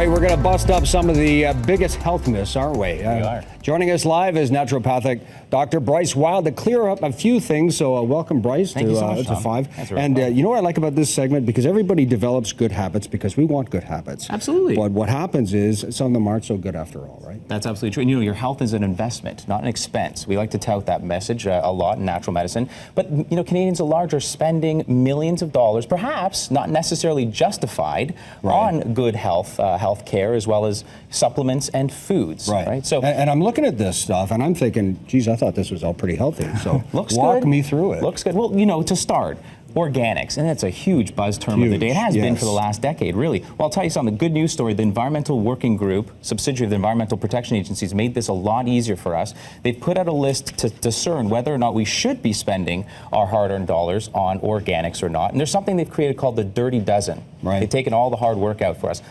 right, we're going to bust up some of the biggest health myths, aren't we? We are. Joining us live is naturopathic Dr. Bryce Wylde to clear up a few things. So welcome, Bryce, Thank you so much, to Tom. 5. And you know what I like about this segment? Because everybody develops good habits because we want good habits. Absolutely. But what happens is some of them aren't so good after all, right? That's absolutely true. And you know, your health is an investment, not an expense. We like to tout that message a lot in natural medicine. But you know, Canadians at large are spending millions of dollars, perhaps not necessarily justified, on good health, health care, as well as supplements and foods. Right. So, and I'm looking at this stuff and I'm thinking, geez, I thought this was all pretty healthy. So looks walk good. me through it. Looks good. Well, you know, to start, organics, and that's a huge buzz term of the day. It has been for the last decade, really. Well, I'll tell you something, the good news story, the Environmental Working Group, subsidiary of the Environmental Protection Agencies, made this a lot easier for us. They've put out a list to discern whether or not we should be spending our hard-earned dollars on organics or not. And there's something they've created called the Dirty Dozen. They've taken all the hard work out for us.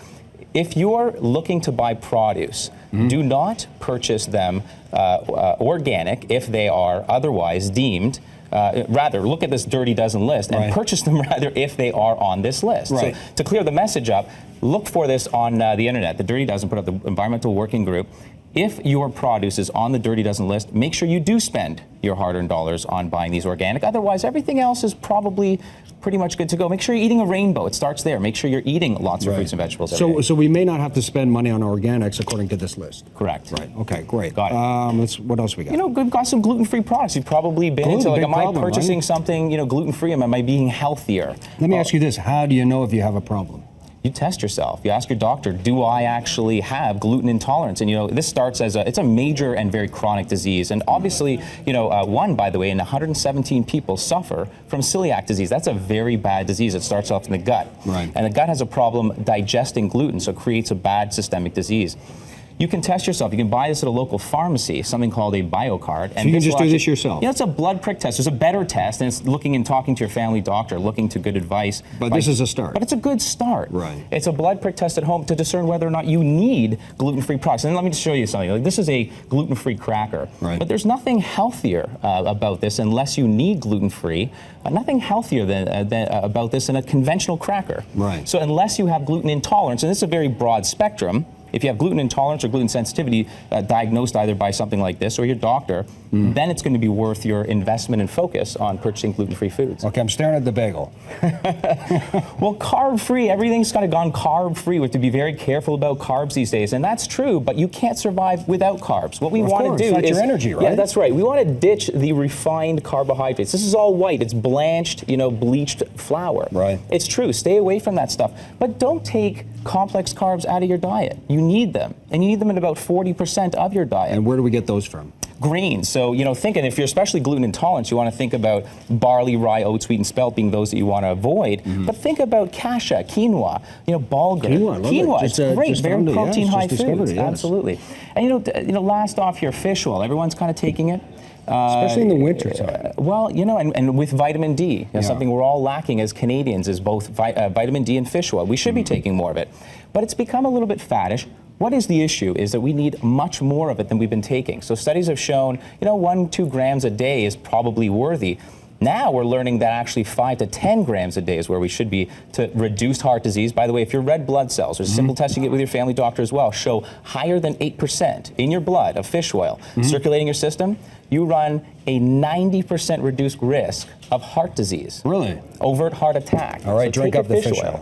If you're looking to buy produce, do not purchase them organic if they are otherwise deemed. Rather, look at this Dirty Dozen list and purchase them rather if they are on this list. So to clear the message up, look for this on the internet. The Dirty Dozen put up the Environmental Working Group. If your produce is on the Dirty Dozen list, make sure you do spend your hard-earned dollars on buying these organic. Otherwise, everything else is probably pretty much good to go. Make sure you're eating a rainbow. It starts there. Make sure you're eating lots of fruits and vegetables every day. So we may not have to spend money on organics according to this list. Correct. Right. Okay, great. Got it. What else we got? You know, we've got some gluten-free products. You've probably been into, like, am I purchasing something, you know, gluten-free? Am I being healthier? Let me ask you this. How do you know if you have a problem? You test yourself. You ask your doctor, do I actually have gluten intolerance? And you know, this starts as it's a major and very chronic disease. And obviously, you know, one, by the way, in 117 people suffer from celiac disease. That's a very bad disease. It starts off in the gut. And the gut has a problem digesting gluten, so it creates a bad systemic disease. You can test yourself. You can buy this at a local pharmacy, something called a BioCard. And so you can just do this yourself? Yeah, it's a blood prick test. There's a better test, and it's looking and talking to your family doctor, looking to good advice. But this is a start. But it's a good start. Right. It's a blood prick test at home to discern whether or not you need gluten-free products. And let me just show you something. Like, this is a gluten-free cracker. But there's nothing healthier about this unless you need gluten-free. Nothing healthier than about this than a conventional cracker. So unless you have gluten intolerance, and this is a very broad spectrum, if you have gluten intolerance or gluten sensitivity diagnosed either by something like this or your doctor, then it's going to be worth your investment and focus on purchasing gluten-free foods. Okay, I'm staring at the bagel. Well, carb-free, everything's kind of gone carb-free. We have to be very careful about carbs these days, and that's true, but you can't survive without carbs. What we want to do is... your energy, right? Yeah, that's right. We want to ditch the refined carbohydrates. This is all white. It's blanched, you know, bleached flour. It's true. Stay away from that stuff. But don't take complex carbs out of your diet. You need them, and you need them in about 40% of your diet. And where do we get those from? Grains. So, you know, thinking if you're especially gluten intolerant, you want to think about barley, rye, oats, wheat, and spelt being those that you want to avoid. But think about kasha, quinoa, you know, bulgur. Quinoa, it's great, very protein-high foods. Absolutely. And you know, last off here, fish oil. Everyone's kind of taking it. Especially in the winter time. Well, you know, and with vitamin D, you know, something we're all lacking as Canadians is both vitamin D and fish oil. We should be taking more of it. But it's become a little bit faddish. What is the issue is that we need much more of it than we've been taking. So studies have shown, you know, 1-2 grams a day is probably worthy. Now we're learning that actually 5 to 10 grams a day is where we should be to reduce heart disease. By the way, if your red blood cells, there's a simple test you get with your family doctor as well, show higher than 8% in your blood of fish oil circulating your system, you run a 90% reduced risk of heart disease. Really? Overt heart attack. All right, so drink up the fish oil.